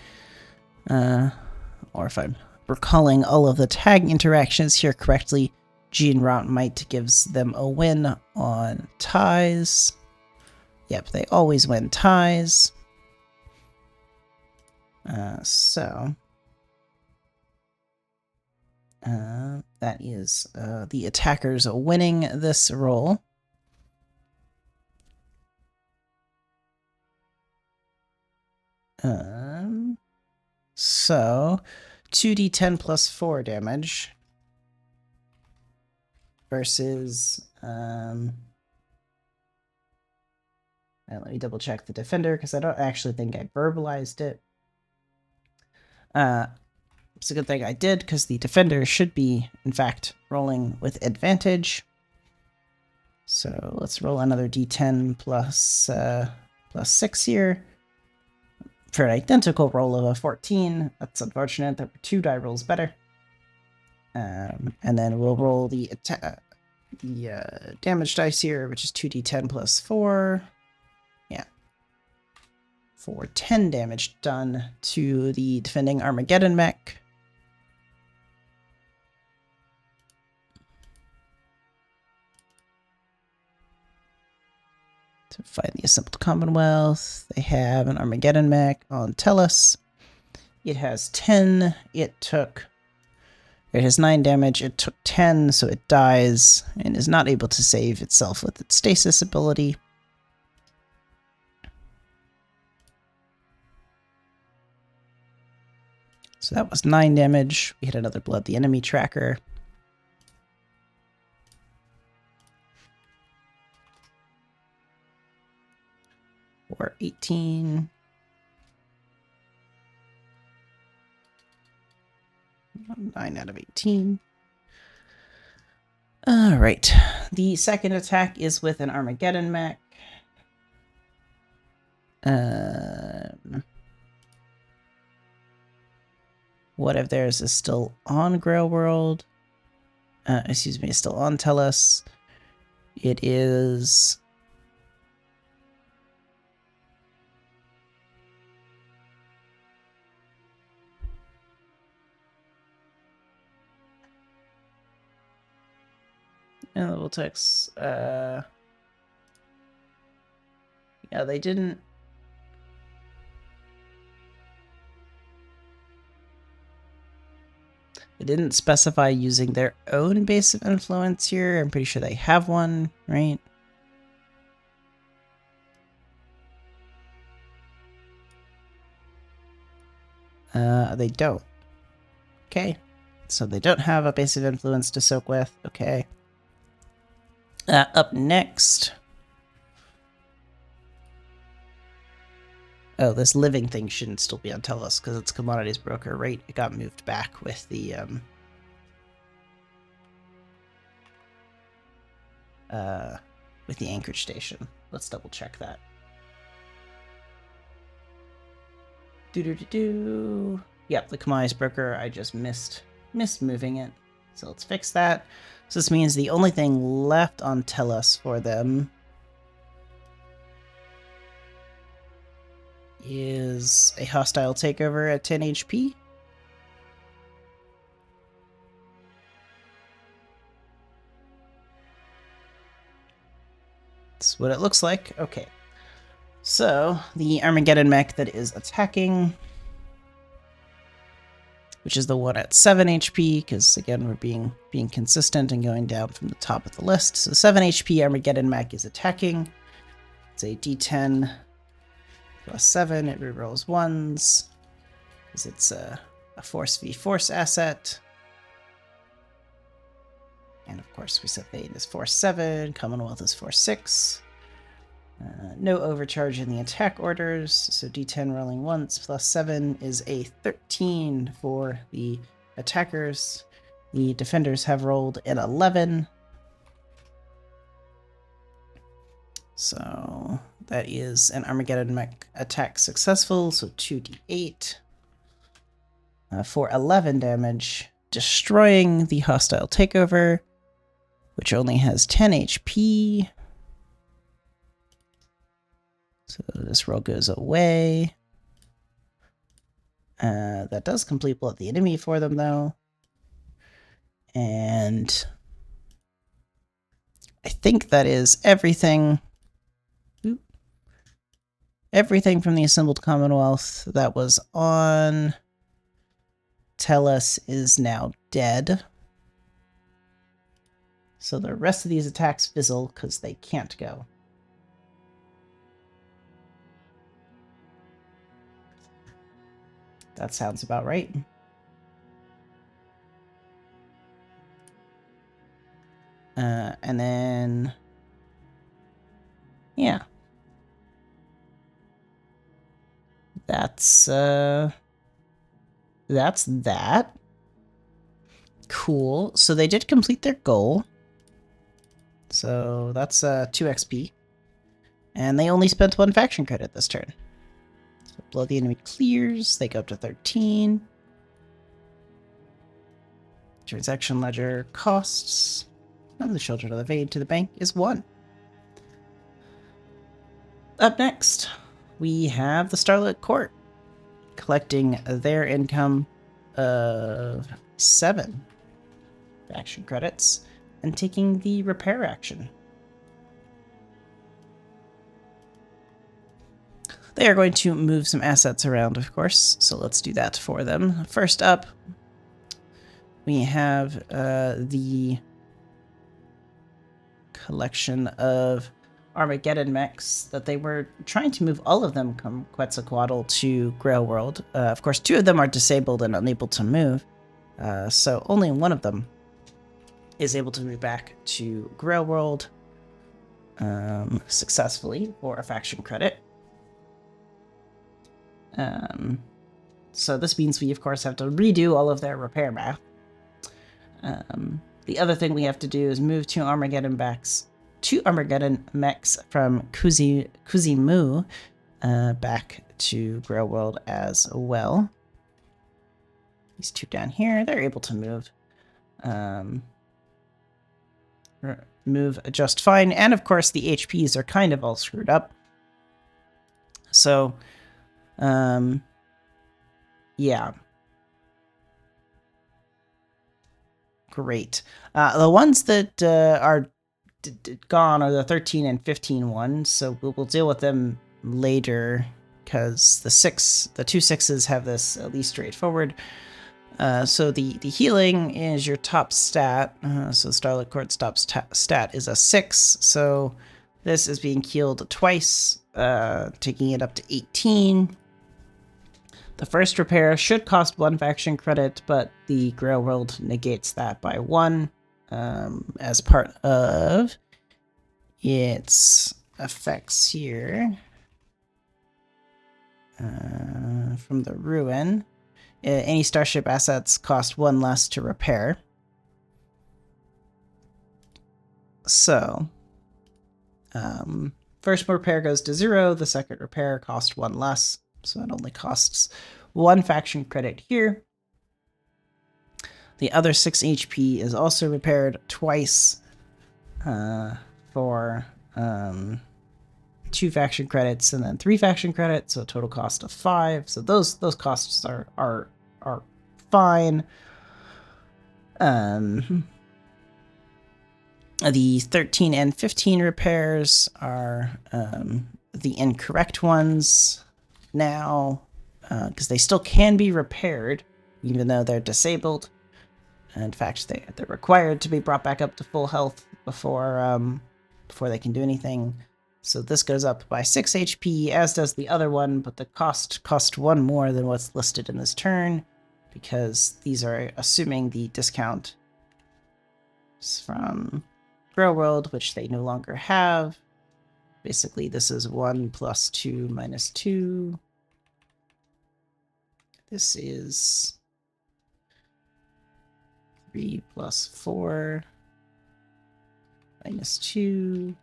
or if I'm recalling all of the tag interactions here correctly, Gene Rout might gives them a win on ties. Yep, they always win ties. That is the attackers winning this roll. So 2d10 plus 4 damage versus let me double check the defender because I don't actually think I verbalized it. It's a good thing I did because the defender should be, in fact, rolling with advantage. So let's roll another d10 plus 6 here. For an identical roll of a 14, that's unfortunate. There were 2 die rolls better. And then we'll roll the damage dice here, which is 2d10 plus 4. Yeah. For 10 damage done to the defending Armageddon mech. To find the Assembled Commonwealth, they have an Armageddon mech on Tellus. It has 10. It has 9 damage. It took 10, so it dies and is not able to save itself with its stasis ability. So that was 9 damage. We hit another Blood the Enemy tracker. Or 18. Nine out of 18. All right. The second attack is with an Armageddon mech. What if theirs is still on Grail World? Excuse me, still on Tellus. It is... And level text, yeah, they didn't. They didn't specify using their own base of influence here. I'm pretty sure they have one, right? They don't. Okay. So they don't have a base of influence to soak with. Okay. Up next. Oh, this living thing shouldn't still be on Tellus because it's commodities broker, right? It got moved back with the anchorage station. Let's double check that. Yep, the commodities broker, I just missed moving it. So let's fix that. So this means the only thing left on Tellus for them is a hostile takeover at 10 HP. That's what it looks like. Okay. So the Armageddon mech that is attacking, which is the one at 7 HP, because again, we're being consistent and going down from the top of the list. So 7 HP Armageddon mech is attacking. It's a D10 plus 7. It rerolls 1s. Because it's a Force v Force asset. And of course, we set Thane as Force 7, Commonwealth is Force 6. No overcharge in the attack orders, so D10 rolling once plus 7 is a 13 for the attackers. The defenders have rolled an 11. So that is an Armageddon mech attack successful, so 2d8 for 11 damage, destroying the hostile takeover, which only has 10 HP. So this roll goes away. That does complete blow up the enemy for them, though. And I think that is everything. Everything from the Assembled Commonwealth that was on Tellus is now dead. So the rest of these attacks fizzle because they can't go. That sounds about right. And then, yeah. That's that. Cool. So they did complete their goal. So that's 2 XP. And they only spent 1 faction credit this turn. So Blow the Enemy clears. They go up to 13. Transaction ledger costs of the Children of the Vade to the bank is 1. Up next, we have the Starlit Court, collecting their income of 7 faction credits and taking the repair action. They are going to move some assets around, of course, so let's do that for them. First up, we have the collection of Armageddon mechs that they were trying to move all of them from Quetzalcoatl to Grail World. Of course, 2 of them are disabled and unable to move, so only one of them is able to move back to Grail World successfully for a faction credit. So this means we, of course, have to redo all of their repair math. The other thing we have to do is move 2 Armageddon mechs from Kuzimu back to Grail World as well. These 2 down here, they're able to move just fine. And of course, the HPs are kind of all screwed up. So, yeah. Great. The ones that are gone are the 13 and 15 ones, so we'll deal with them later because the 2 6s have this at least straightforward. So the healing is your top stat. So Starlit Court's top stat is a 6. So this is being healed twice, taking it up to 18. The first repair should cost 1 faction credit, but the Grail World negates that by 1 as part of its effects here. From the Ruin. Any Starship assets cost 1 less to repair. So, first repair goes to 0, the second repair costs 1 less, so it only costs 1 faction credit here. The other 6 HP is also repaired twice for 2 faction credits and then 3 faction credits, so a total cost of 5. So those costs are fine. The 13 and 15 repairs are the incorrect ones now, because they still can be repaired even though they're disabled. In fact, they're required to be brought back up to full health before they can do anything. So this goes up by 6 HP, as does the other one, but the cost 1 more than what's listed in this turn, because these are assuming the discount is from Grow World, which they no longer have. Basically, this is 1 plus 2 minus 2. This is 3 plus 4 minus 2.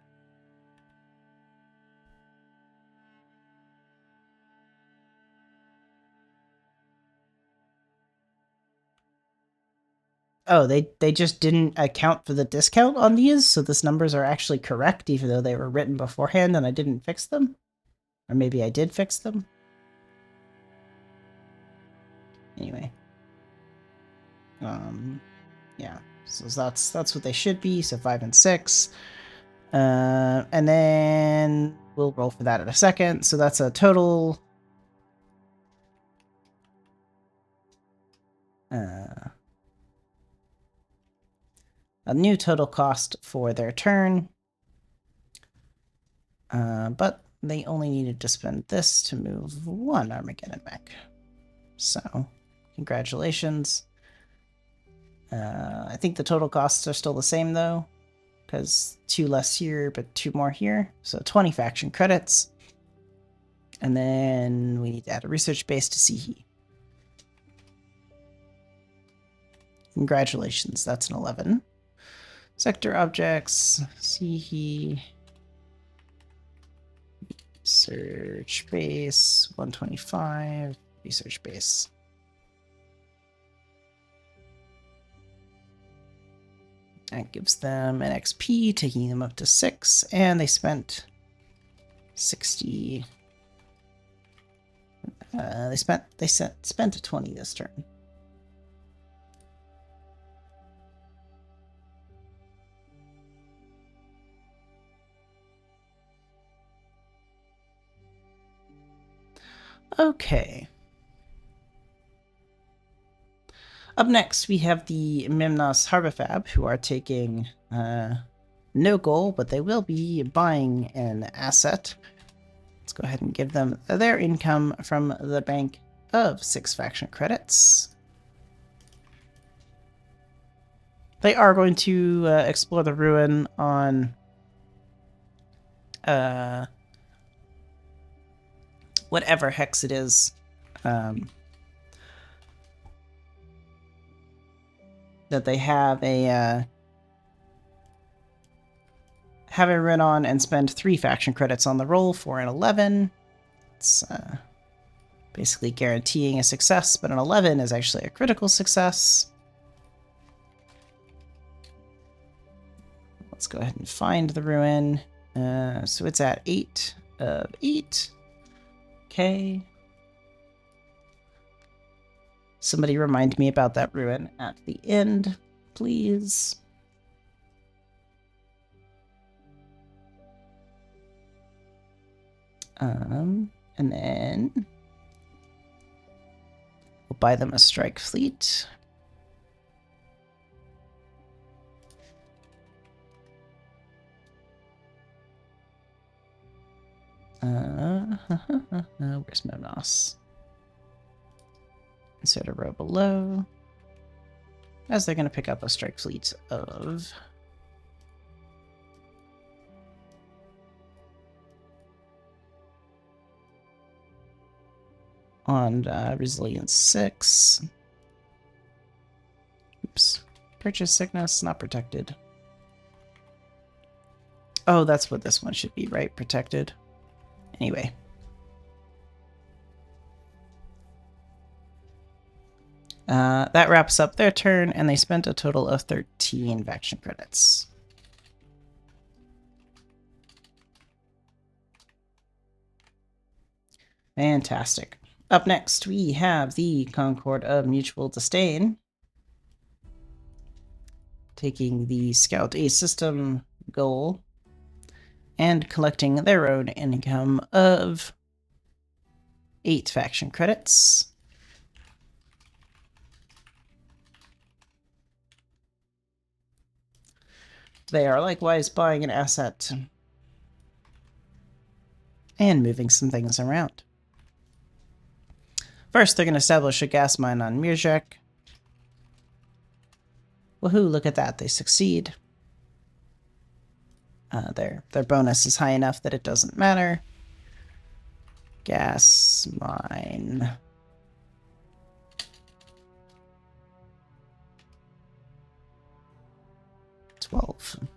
Oh, they just didn't account for the discount on these, so these numbers are actually correct, even though they were written beforehand and I didn't fix them? Or maybe I did fix them? Anyway. Yeah, so that's what they should be, so 5 and 6. And then we'll roll for that in a second, so that's a total... a new total cost for their turn. But they only needed to spend this to move 1 Armageddon mech. So, congratulations. I think the total costs are still the same though, because 2 less here, but 2 more here. So 20 faction credits. And then we need to add a research base to Sihi. Congratulations, that's an 11. Sector objects, Sihi. Research base, 125, research base. That gives them an XP, taking them up to 6, and they spent 60. They spent a 20 this turn. Okay. Up next, we have the Mimnos Harbifab, who are taking no goal, but they will be buying an asset. Let's go ahead and give them their income from the bank of 6 faction credits. They are going to explore the ruin on whatever hex it is. That they have a run on and spend 3 faction credits on the roll for an 11. It's basically guaranteeing a success, but an 11 is actually a critical success. Let's go ahead and find the ruin. So it's at 8 of 8. Okay. Somebody remind me about that ruin at the end, please. And then we'll buy them a strike fleet. Where's Mimnos? Insert a row below, as they're going to pick up a strike fleet of on resilience 6. Oops, purchase sickness not protected. Oh, that's what this one should be, right? Protected. Anyway. That wraps up their turn, and they spent a total of 13 faction credits. Fantastic. Up next, we have the Concord of Mutual Disdain, taking the Scout A system goal and collecting their own income of 8 faction credits. They are likewise buying an asset and moving some things around. First, they're going to establish a gas mine on Mirjek. Woohoo, look at that, they succeed. Their bonus is high enough that it doesn't matter. Gas mine. $12.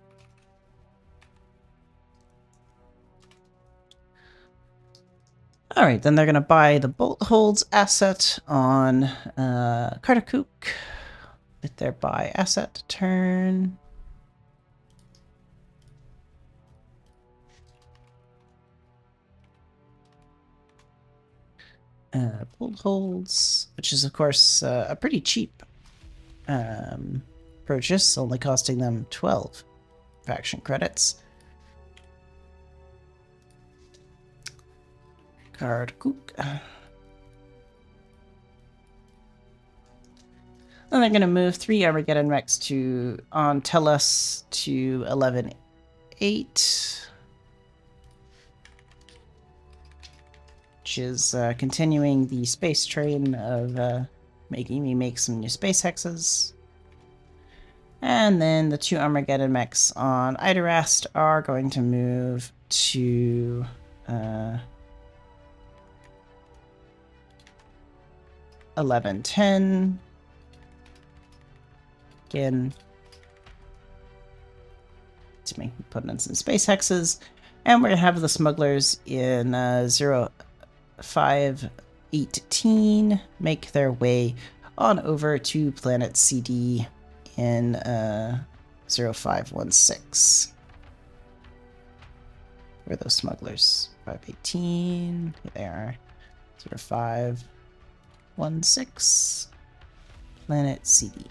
All right, then they're going to buy the Bolt Holds asset on Kartakuk with their buy asset turn. Bolt Holds, which is of course a pretty cheap purchase, only costing them 12 faction credits. Kartakuk. Then they're going to move 3 Armageddon Mechs to on Tellus to 11-8. Which is continuing the space train of making me make some new space hexes. And then the 2 Armageddon Mechs on Idarast are going to move to 11-10. Again, to make me put in some space hexes. And we're going to have the smugglers in 05-18 make their way on over to planet CD in 0516. Where are those smugglers? 518. Here they are. 0516. Planet CD.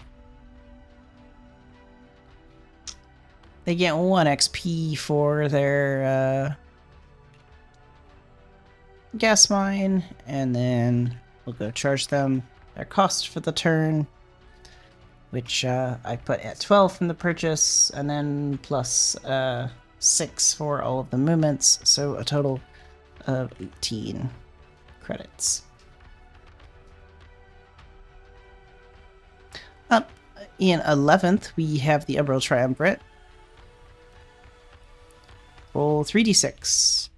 They get 1 XP for their gas mine, and then we'll go charge them their cost for the turn, which I put at 12 from the purchase, and then plus 6 for all of the movements, so a total of 18 credits. Up in 11th, we have the Emerald Triumvirate. Roll 3d6.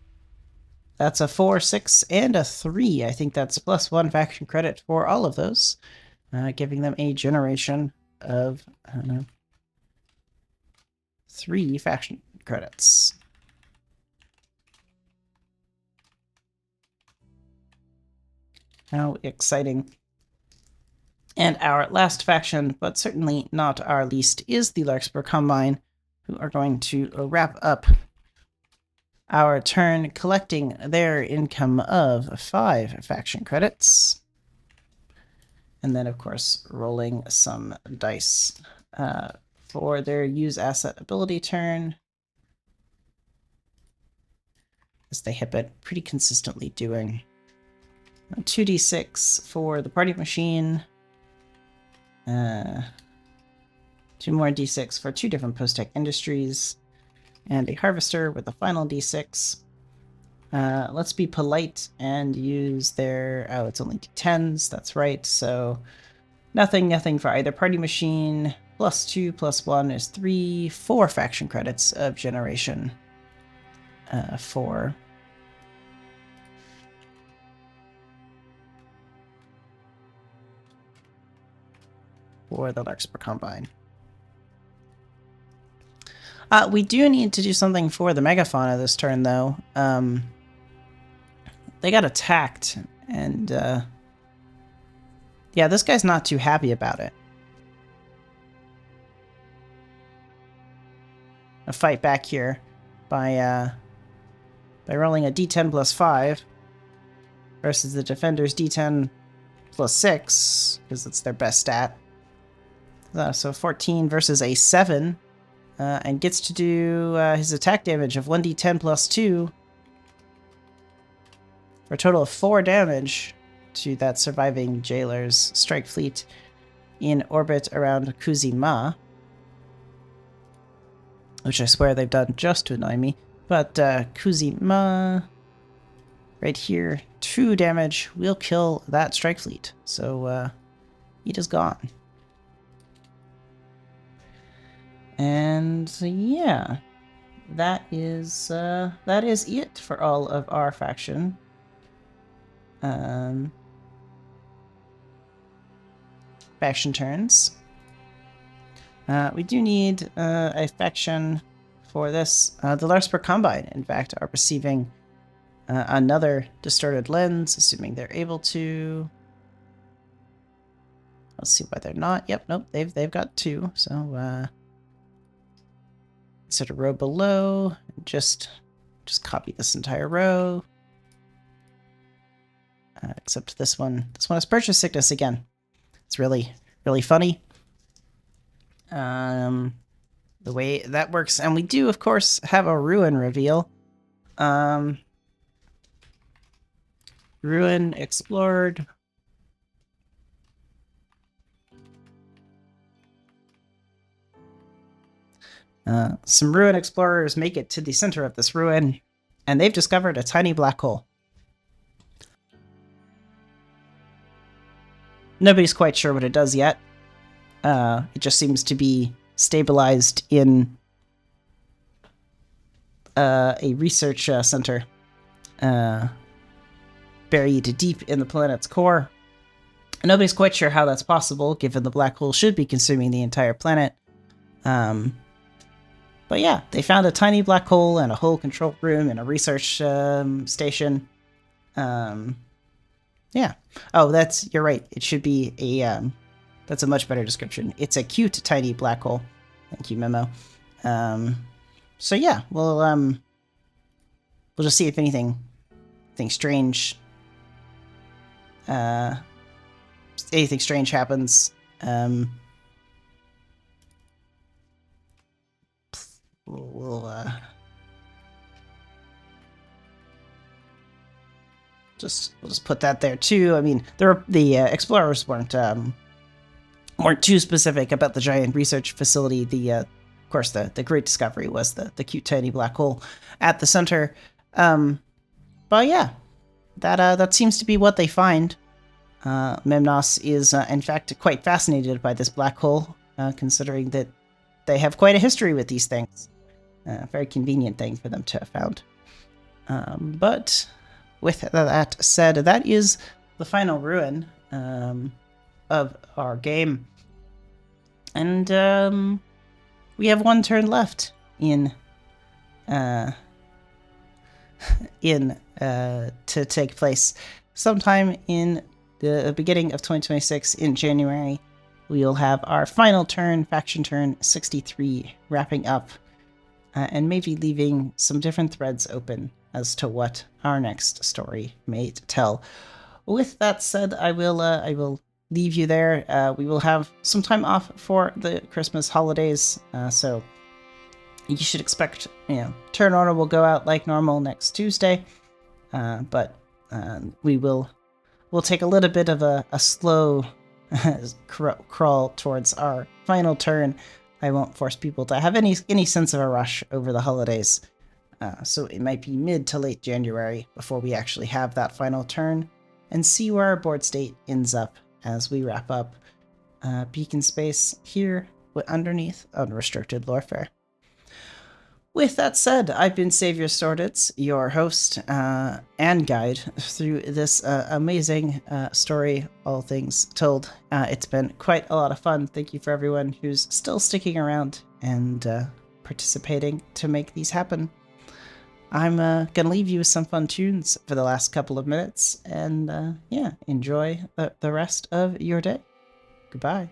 That's a 4, 6, and a 3. I think that's plus 1 faction credit for all of those, giving them a generation of 3 faction credits. How exciting. And our last faction, but certainly not our least, is the Larkspur Combine, who are going to wrap up our turn collecting their income of 5 faction credits. And then, of course, rolling some dice for their use asset ability turn, as they have been pretty consistently doing. 2d6 for the party machine. 2 more d6 for 2 different post-tech industries. And a harvester with a final d6. Let's be polite and use their... Oh, it's only d10s, that's right. So nothing for either party machine. Plus 2, plus 1 is 3, 4 faction credits of generation for the Larkspur Combine. We do need to do something for the Megafauna this turn, though. They got attacked, and yeah, this guy's not too happy about it. A fight back here by rolling a d10 plus 5 versus the defender's d10 plus 6, because it's their best stat. So 14 versus a 7. And gets to do his attack damage of 1d10 plus 2 for a total of 4 damage to that surviving jailer's strike fleet in orbit around Kuzima. Which I swear they've done just to annoy me. But Kuzima right here, 2 damage, will kill that strike fleet. So it is gone. And yeah, that is it for all of our faction. Faction turns. We do need a faction for this. The Larsberg Combine, in fact, are receiving another distorted lens, assuming they're able to. Let's see why they're not. Yep, nope, they've got 2. So insert a row below. Just copy this entire row. Except this one. This one is Purchase Sickness again. It's really funny. The way that works, and we do, of course, have a ruin reveal. Ruin explored. Some ruin explorers make it to the center of this ruin, and they've discovered a tiny black hole. Nobody's quite sure what it does yet. It just seems to be stabilized in a research center buried deep in the planet's core. And nobody's quite sure how that's possible, given the black hole should be consuming the entire planet. But yeah, they found a tiny black hole and a whole control room and a research station. Yeah. Oh, you're right. It should be that's a much better description. It's a cute tiny black hole. Thank you, Memo. So yeah, we'll just see if anything strange happens. We'll just put that there too. I mean, the explorers weren't too specific about the giant research facility. Of course, the great discovery was the cute tiny black hole at the center. But yeah, that seems to be what they find. Memnos is in fact quite fascinated by this black hole, considering that they have quite a history with these things. Very convenient thing for them to have found. But with that said, that is the final ruin of our game. And we have 1 turn left in to take place. Sometime in the beginning of 2026 in January, we'll have our final turn, faction turn 63, wrapping up. And maybe leaving some different threads open as to what our next story may tell. With that said, I will leave you there. We will have some time off for the Christmas holidays, so you should expect, turn order will go out like normal next Tuesday, but we'll take a little bit of a slow crawl towards our final turn. I won't force people to have any sense of a rush over the holidays. So it might be mid to late January before we actually have that final turn and see where our board state ends up as we wrap up Beacon Space here underneath Unrestricted Lorefare. With that said, I've been Savior Sorditz, your host and guide through this amazing story, All Things Told. It's been quite a lot of fun. Thank you for everyone who's still sticking around and participating to make these happen. I'm going to leave you with some fun tunes for the last couple of minutes, and enjoy the rest of your day. Goodbye.